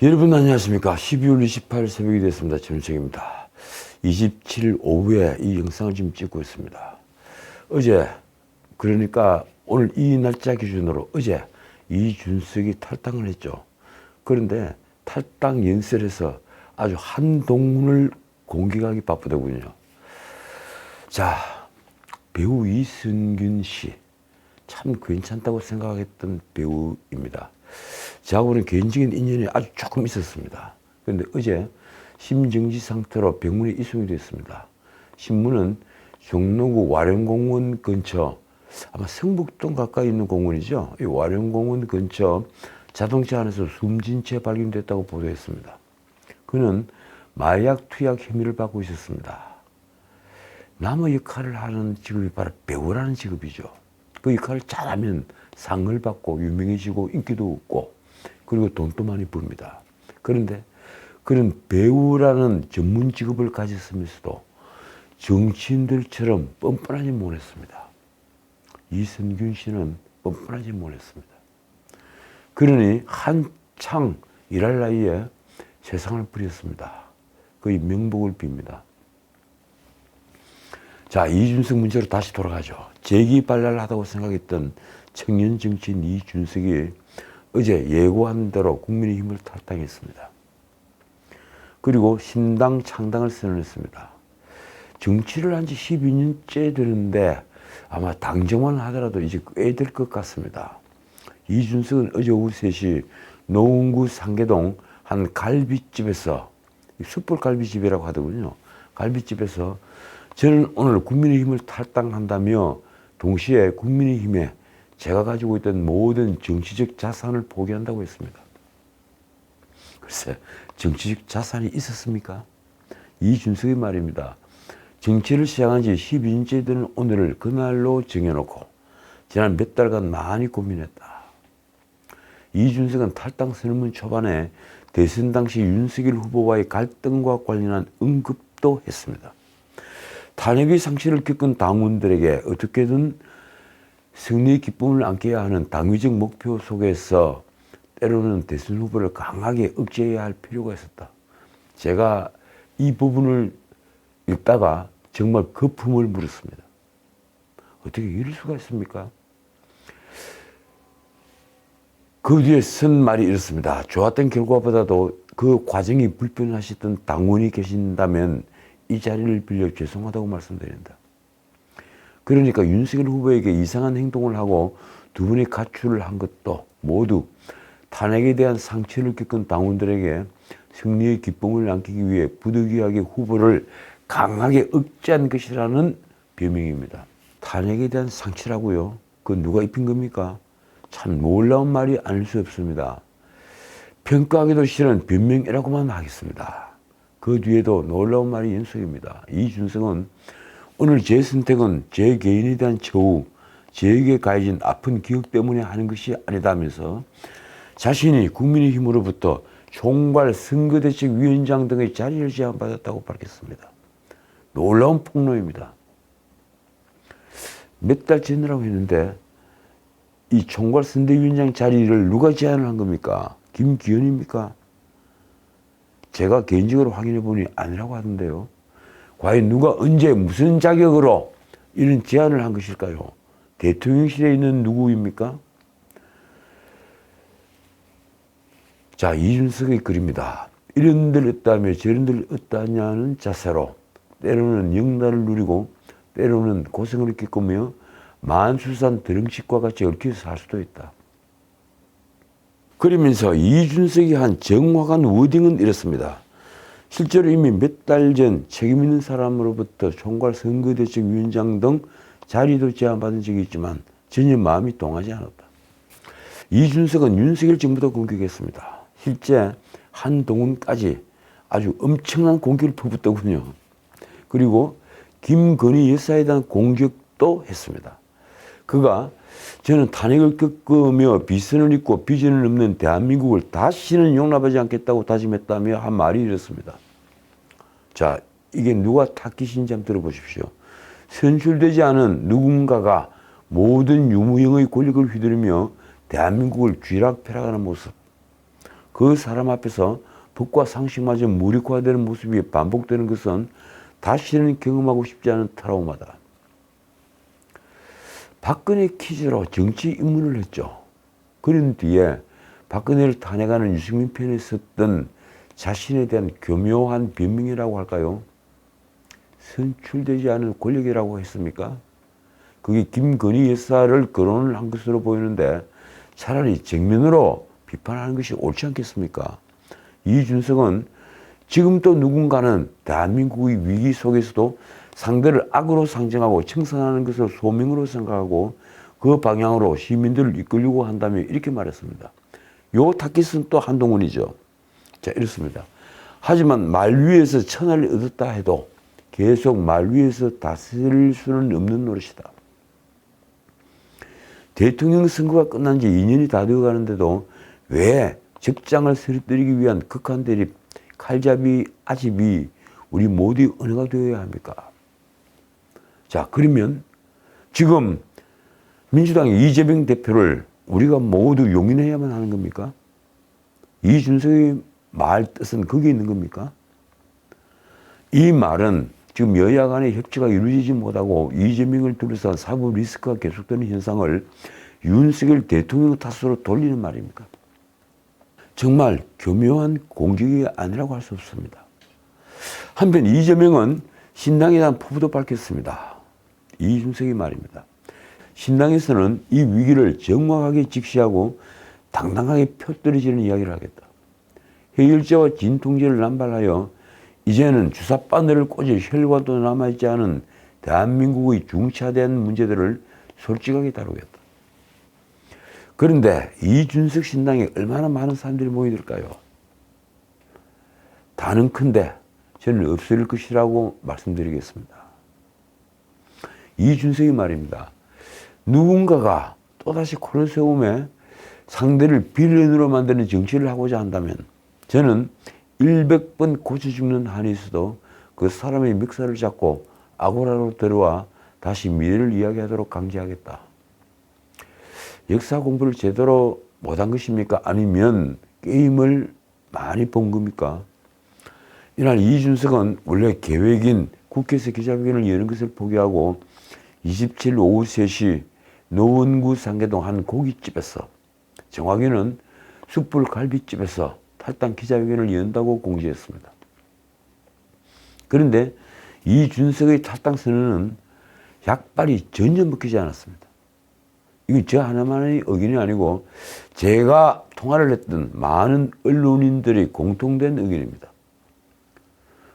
여러분 안녕하십니까. 12월 28일 새벽이 됐습니다. 전우책입니다. 27일 오후에 이 영상을 지금 찍고 있습니다. 어제, 그러니까 오늘 이 날짜 기준으로 어제 이준석이 탈당을 했죠. 그런데 탈당 연설에서 아주 한동훈을 공격하기 바쁘더군요. 자, 배우 이승균 씨 참 괜찮다고 생각했던 배우입니다. 저하고는 개인적인 인연이 아주 조금 있었습니다. 그런데 어제 심정지 상태로 병원에 이송이 됐습니다. 신문은 종로구 와룡공원 근처, 아마 성북동 가까이 있는 공원이죠. 이 와룡공원 근처 자동차 안에서 숨진 채 발견됐다고 보도했습니다. 그는 마약 투약 혐의를 받고 있었습니다. 남의 역할을 하는 직업이 바로 배우라는 직업이죠. 그 역할을 잘하면 상을 받고 유명해지고 인기도 얻고 그리고 돈도 많이 벌입니다. 그런데 그런 배우라는 전문 직업을 가졌으면서도 정치인들처럼 뻔뻔하지 못했습니다. 이승균 씨는 뻔뻔하지 못했습니다. 그러니 한창 일할 나이에 세상을 버렸습니다. 거의 명복을 빕니다. 자, 이준석 문제로 다시 돌아가죠. 재기발랄하다고 생각했던 청년 정치인 이준석이 어제 예고한 대로 국민의힘을 탈당했습니다. 그리고 신당 창당을 선언했습니다. 정치를 한 지 12년째 되는데 아마 당정만 하더라도 이제 꽤 될 것 같습니다. 이준석은 어제 오후 3시 노원구 상계동 한 갈비집에서, 숯불 갈비집이라고 하더군요. 갈비집에서 저는 오늘 국민의힘을 탈당한다며 동시에 국민의힘에 제가 가지고 있던 모든 정치적 자산을 포기한다고 했습니다. 글쎄, 정치적 자산이 있었습니까? 이준석의 말입니다. 정치를 시작한 지 12년째 되는 오늘을 그날로 정해놓고 지난 몇 달간 많이 고민했다. 이준석은 탈당 선언문 초반에 대선 당시 윤석열 후보와의 갈등과 관련한 언급도 했습니다. 탄핵의 상실을 겪은 당원들에게 어떻게든 승리의 기쁨을 안겨야 하는 당위적 목표 속에서 때로는 대선 후보를 강하게 억제해야 할 필요가 있었다. 제가 이 부분을 읽다가 정말 거품을 물었습니다. 어떻게 이럴 수가 있습니까? 그 뒤에 쓴 말이 이렇습니다. 좋았던 결과보다도 그 과정이 불편하셨던 당원이 계신다면 이 자리를 빌려 죄송하다고 말씀드린다. 그러니까 윤석열 후보에게 이상한 행동을 하고 두 분이 가출을 한 것도 모두 탄핵에 대한 상처를 겪은 당원들에게 승리의 기쁨을 남기기 위해 부득이하게 후보를 강하게 억제한 것이라는 변명입니다. 탄핵에 대한 상처라고요? 그건 누가 입힌 겁니까? 참 놀라운 말이 아닐 수 없습니다. 평가하기도 싫은 변명이라고만 하겠습니다. 그 뒤에도 놀라운 말이 연속입니다. 이준석은 오늘 제 선택은 제 개인에 대한 처우, 저에게 가해진 아픈 기억 때문에 하는 것이 아니다면서 자신이 국민의힘으로부터 총괄 선거대책위원장 등의 자리를 제안받았다고 밝혔습니다. 놀라운 폭로입니다. 몇 달 전이라고 했는데 이 총괄 선대위원장 자리를 누가 제안을 한 겁니까? 김기현입니까? 제가 개인적으로 확인해 보니 아니라고 하던데요. 과연 누가 언제 무슨 자격으로 이런 제안을 한 것일까요? 대통령실에 있는 누구입니까? 자, 이준석의 글입니다. 이런들 어떠하며 저런들 어떠하냐는 자세로 때로는 영달을 누리고 때로는 고생을 겪으며 만수산 드렁식과 같이 얽혀서 살 수도 있다. 그러면서 이준석이 한 정확한 워딩은 이렇습니다. 실제로 이미 몇 달 전 책임 있는 사람으로부터 총괄 선거대책위원장 등 자리도 제안받은 적이 있지만 전혀 마음이 동하지 않았다. 이준석은 윤석열 정부도 공격했습니다. 실제 한동훈까지 아주 엄청난 공격을 퍼붓더군요. 그리고 김건희 여사에 대한 공격도 했습니다. 그가 저는 탄핵을 겪으며 비선을 잇고 비전을 없는 대한민국을 다시는 용납하지 않겠다고 다짐했다며 한 말이 이렇습니다. 자, 이게 누가 타깃인지 한번 들어보십시오. 선출되지 않은 누군가가 모든 유무형의 권력을 휘두르며 대한민국을 쥐락펴락하는 모습. 그 사람 앞에서 법과 상식마저 무력화되는 모습이 반복되는 것은 다시는 경험하고 싶지 않은 트라우마다. 박근혜 퀴즈로 정치 입문을 했죠. 그런 뒤에 박근혜를 탄핵하는 유승민 편에 섰던 자신에 대한 교묘한 변명이라고 할까요? 선출되지 않은 권력이라고 했습니까? 그게 김건희 여사를 거론을 한 것으로 보이는데 차라리 정면으로 비판하는 것이 옳지 않겠습니까? 이준석은 지금 또 누군가는 대한민국의 위기 속에서도 상대를 악으로 상정하고 청산하는 것을 소명으로 생각하고 그 방향으로 시민들을 이끌려고 한다며 이렇게 말했습니다. 요 타깃은 또 한동훈이죠. 자, 이렇습니다. 하지만 말 위에서 천하를 얻었다 해도 계속 말 위에서 다스릴 수는 없는 노릇이다. 대통령 선거가 끝난 지 2년이 다 되어 가는데도 왜 적장을 쓰러뜨리기 위한 극한 대립, 칼잡이, 아집이 우리 모두의 언어가 되어야 합니까? 자, 그러면 지금 민주당의 이재명 대표를 우리가 모두 용인해야만 하는 겁니까? 이준석의 말 뜻은 거기에 있는 겁니까? 이 말은 지금 여야 간의 협치가 이루어지지 못하고 이재명을 둘러싼 사법 리스크가 계속되는 현상을 윤석열 대통령 탓으로 돌리는 말입니까? 정말 교묘한 공격이 아니라고 할 수 없습니다. 한편 이재명은 신당에 대한 포부도 밝혔습니다. 이준석의 말입니다. 신당에서는 이 위기를 정확하게 직시하고 당당하게 펴뜨려지는 이야기를 하겠다. 해열제와 진통제를 남발하여 이제는 주사 바늘을 꽂을 혈관도 남아있지 않은 대한민국의 중차대한 문제들을 솔직하게 다루겠다. 그런데 이준석 신당에 얼마나 많은 사람들이 모이들까요? 다는큰데 저는 없을 것이라고 말씀드리겠습니다. 이준석이 말입니다. 누군가가 또다시 콜로세움에 상대를 빌런으로 만드는 정치를 하고자 한다면 저는 100번 고쳐 죽는 한이 있어도 그 사람의 멱살을 잡고 아고라로 들어와 다시 미래를 이야기하도록 강제하겠다. 역사 공부를 제대로 못한 것입니까? 아니면 게임을 많이 본 겁니까? 이날 이준석은 원래 계획인 국회에서 기자회견을 여는 것을 포기하고 27일 오후 3시 노원구 상계동 한 고깃집에서, 정확히는 숯불 갈비집에서 탈당 기자회견을 연다고 공지했습니다. 그런데 이준석의 탈당 선언은 약발이 전혀 먹히지 않았습니다. 이건 저 하나만의 의견이 아니고 제가 통화를 했던 많은 언론인들의 공통된 의견입니다.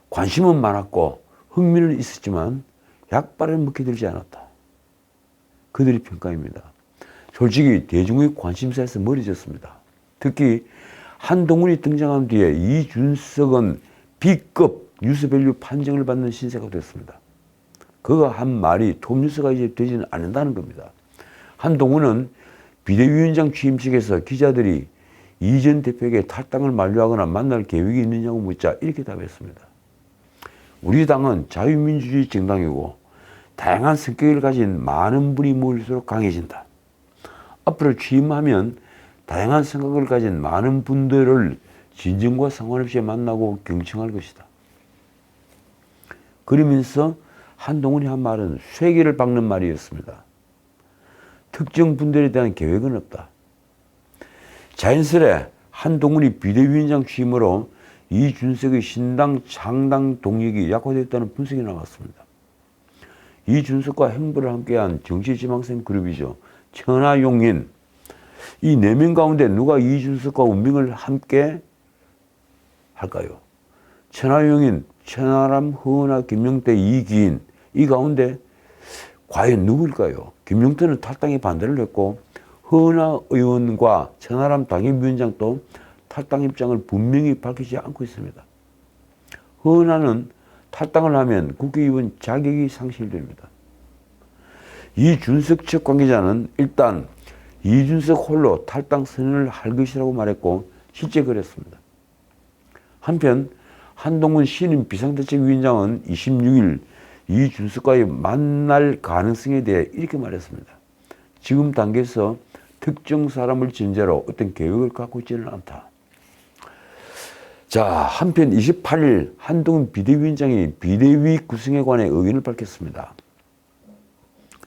관심은 많았고 흥미는 있었지만 약발은 먹히들지 않았다. 그들의 평가입니다. 솔직히 대중의 관심사에서 멀어졌습니다. 특히 한동훈이 등장한 뒤에 이준석은 B급 뉴스밸류 판정을 받는 신세가 됐습니다. 그가 한 말이 톱뉴스가 이제 되지는 않는다는 겁니다. 한동훈은 비대위원장 취임식에서 기자들이 이 전 대표에게 탈당을 만류하거나 만날 계획이 있느냐고 묻자 이렇게 답했습니다. 우리 당은 자유민주주의 정당이고 다양한 성격을 가진 많은 분이 모일수록 강해진다. 앞으로 취임하면 다양한 생각을 가진 많은 분들을 진정과 상관없이 만나고 경청할 것이다. 그러면서 한동훈이 한 말은 쇠기를 박는 말이었습니다. 특정 분들에 대한 계획은 없다. 자연스레 한동훈이 비대위원장 취임으로 이준석의 신당 창당 동력이 약화됐다는 분석이 나왔습니다. 이준석과 행보를 함께한 정치지망생 그룹이죠. 천하용인. 이 4명 가운데 누가 이준석과 운명을 함께 할까요? 천하용인, 천하람, 허은하, 김명태, 이기인. 이 가운데 과연 누구일까요? 김용태는 탈당에 반대를 했고 허은하 의원과 천하람 당협위원장도 탈당 입장을 분명히 밝히지 않고 있습니다. 허은하는 탈당을 하면 국회의원 자격이 상실됩니다. 이준석 측 관계자는 일단 이준석 홀로 탈당 선언을 할 것이라고 말했고 실제 그랬습니다. 한편 한동훈 신임 비상대책위원장은 26일 이준석과의 만날 가능성에 대해 이렇게 말했습니다. 지금 단계에서 특정 사람을 전제로 어떤 계획을 갖고 있지는 않다. 자, 한편 28일 한동훈 비대위원장이 비대위 구성에 관해 의견을 밝혔습니다.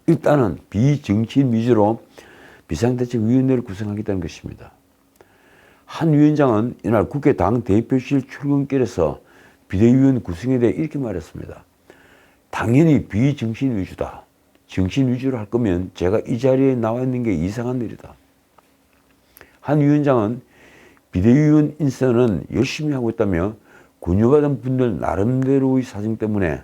일단은 비정치인 위주로 비상대책위원회를 구성하겠다는 것입니다. 한 위원장은 이날 국회 당대표실 출근길에서 비대위원 구성에 대해 이렇게 말했습니다. 당연히 비정치인 위주다. 정치인 위주로 할 거면 제가 이 자리에 나와 있는 게 이상한 일이다. 한 위원장은 비대위원 인선은 열심히 하고 있다며 권유받은 분들 나름대로의 사정 때문에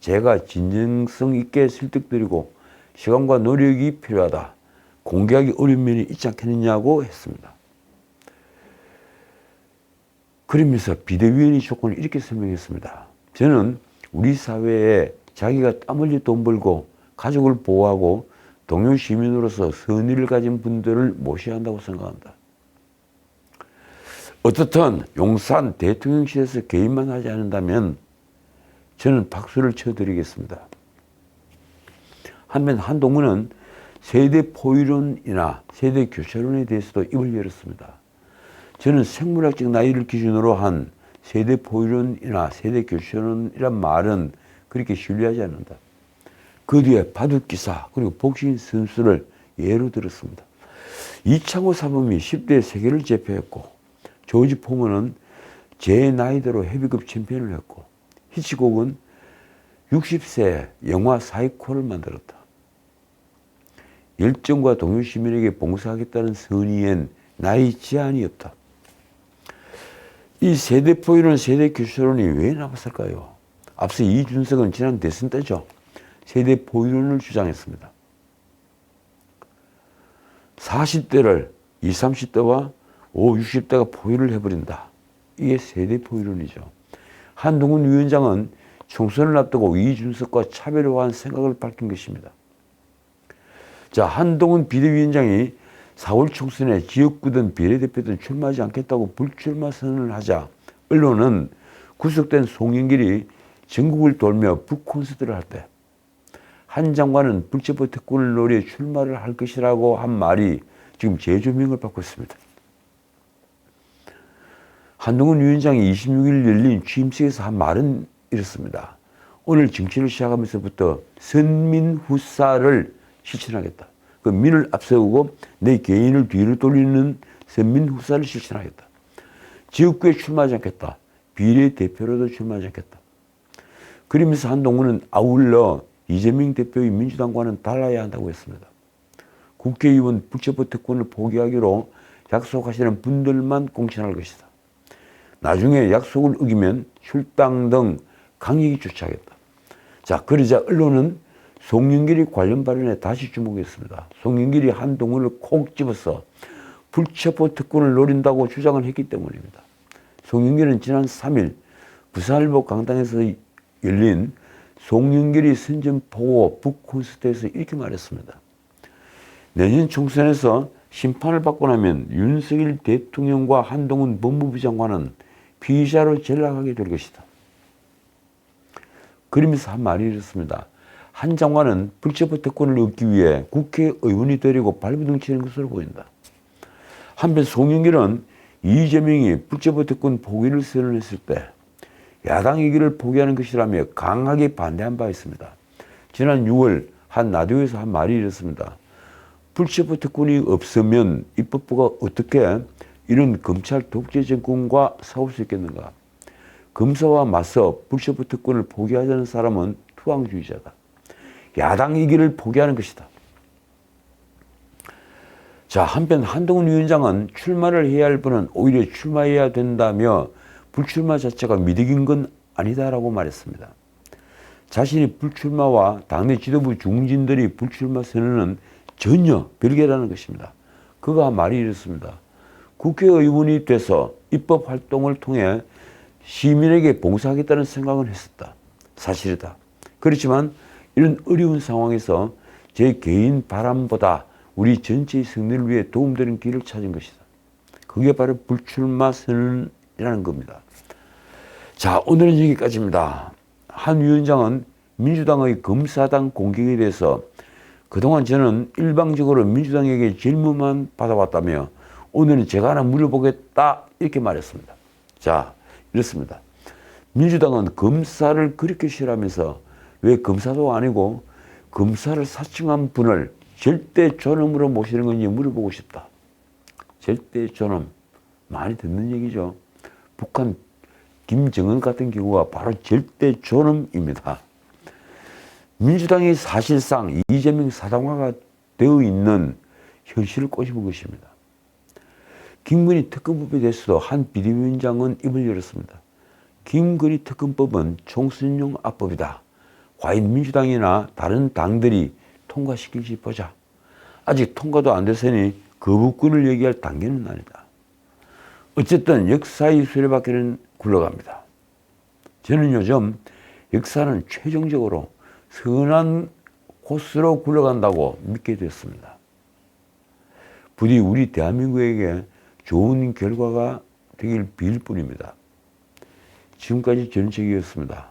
제가 진정성 있게 설득드리고 시간과 노력이 필요하다. 공개하기 어려운 면이 있지 않겠느냐고 했습니다. 그러면서 비대위원의 조건을 이렇게 설명했습니다. 저는 우리 사회에 자기가 땀 흘려 돈 벌고 가족을 보호하고 동료 시민으로서 선의를 가진 분들을 모셔야 한다고 생각한다. 어떻든 용산 대통령실에서 개입만 하지 않는다면 저는 박수를 쳐드리겠습니다. 한편 한동훈은 세대 포유론이나 세대 교체론에 대해서도 입을 열었습니다. 저는 생물학적 나이를 기준으로 한 세대 포유론이나 세대 교체론이란 말은 그렇게 신뢰하지 않는다. 그 뒤에 바둑기사 그리고 복싱 선수를 예로 들었습니다. 이창호 사범이 10대 세계를 제패했고 조지 포먼은 제 나이대로 헤비급 챔피언을 했고 히치콕은 60세에 영화 사이코를 만들었다. 열정과 동료 시민에게 봉사하겠다는 선의엔 나이 제한이 없다. 이 세대 포유론, 세대 교체론이 왜 나왔을까요? 앞서 이준석은 지난 대선 때죠. 세대 포유론을 주장했습니다. 40대를 20, 30대와 50, 60대가 포유를 해버린다. 이게 세대 포유론이죠. 한동훈 위원장은 총선을 앞두고 이준석과 차별화한 생각을 밝힌 것입니다. 자, 한동훈 비대위원장이 4월 총선에 지역구든 비례대표든 출마하지 않겠다고 불출마 선언을 하자 언론은 구속된 송영길이 전국을 돌며 북콘서트를 할 때 한 장관은 불체포 특권을 노려 출마를 할 것이라고 한 말이 지금 재조명을 받고 있습니다. 한동훈 위원장이 26일 열린 취임식에서 한 말은 이렇습니다. 오늘 정치를 시작하면서부터 선민후사를 실천하겠다. 그 민을 앞세우고 내 개인을 뒤로 돌리는 선민후사를 실천하겠다. 지역구에 출마하지 않겠다. 비례대표로도 출마하지 않겠다. 그러면서 한동훈은 아울러 이재명 대표의 민주당과는 달라야 한다고 했습니다. 국회의원 불체포 특권을 포기하기로 약속하시는 분들만 공천할 것이다. 나중에 약속을 어기면 출당 등 강력히 조치하겠다. 자, 그러자 언론은 송영길이 관련 발언에 다시 주목했습니다. 송영길이 한동훈을 콕 집어서 불체포 특권을 노린다고 주장을 했기 때문입니다. 송영길은 지난 3일 부산일보 강당에서 열린 송영길이 선전포고 북콘서트에서 이렇게 말했습니다. 내년 총선에서 심판을 받고 나면 윤석열 대통령과 한동훈 법무부 장관은 피의자로 전락하게 될 것이다. 그러면서 한 말이 이렇습니다. 한 장관은 불체포 특권을 얻기 위해 국회의원이 되려고 발버둥 치는 것으로 보인다. 한편 송영길은 이재명이 불체포 특권 포기를 선언했을 때 야당 얘기를 포기하는 것이라며 강하게 반대한 바 있습니다. 지난 6월 한 라디오에서 한 말이 이렇습니다. 불체포 특권이 없으면 입법부가 어떻게 이런 검찰 독재 정권과 싸울 수 있겠는가? 검사와 맞서 불체포 특권을 포기하자는 사람은 투항주의자다. 야당 얘기를 포기하는 것이다. 자, 한편 한동훈 위원장은 출마를 해야 할 분은 오히려 출마해야 된다며 불출마 자체가 미덕인 건 아니다라고 말했습니다. 자신이 불출마와 당내 지도부 중진들이 불출마 선언은 전혀 별개라는 것입니다. 그가 한 말이 이렇습니다. 국회의원이 돼서 입법 활동을 통해 시민에게 봉사하겠다는 생각은 했었다. 사실이다. 그렇지만 이런 어려운 상황에서 제 개인 바람보다 우리 전체의 승리를 위해 도움되는 길을 찾은 것이다. 그게 바로 불출마 선언이라는 겁니다. 자, 오늘은 여기까지입니다. 한 위원장은 민주당의 검사당 공격에 대해서 그동안 저는 일방적으로 민주당에게 질문만 받아왔다며 오늘은 제가 하나 물어보겠다 이렇게 말했습니다. 자, 이렇습니다. 민주당은 검사를 그렇게 싫어하면서 왜 검사도 아니고 검사를 사칭한 분을 절대 존엄으로 모시는 건지 물어보고 싶다. 절대 존엄. 많이 듣는 얘기죠. 북한 김정은 같은 경우가 바로 절대 존엄입니다. 민주당이 사실상 이재명 사당화가 되어 있는 현실을 꼬집은 것입니다. 김건희 특검법에 대해서도 한 비대위원장은 입을 열었습니다. 김건희 특검법은 총선용 악법이다. 과연 민주당이나 다른 당들이 통과시킬지 보자. 아직 통과도 안 됐으니 거부권을 얘기할 단계는 아니다. 어쨌든 역사의 수레바퀴는 굴러갑니다. 저는 요즘 역사는 최종적으로 선한 코스로 굴러간다고 믿게 됐습니다. 부디 우리 대한민국에게 좋은 결과가 되길 빌 뿐입니다. 지금까지 전책이었습니다.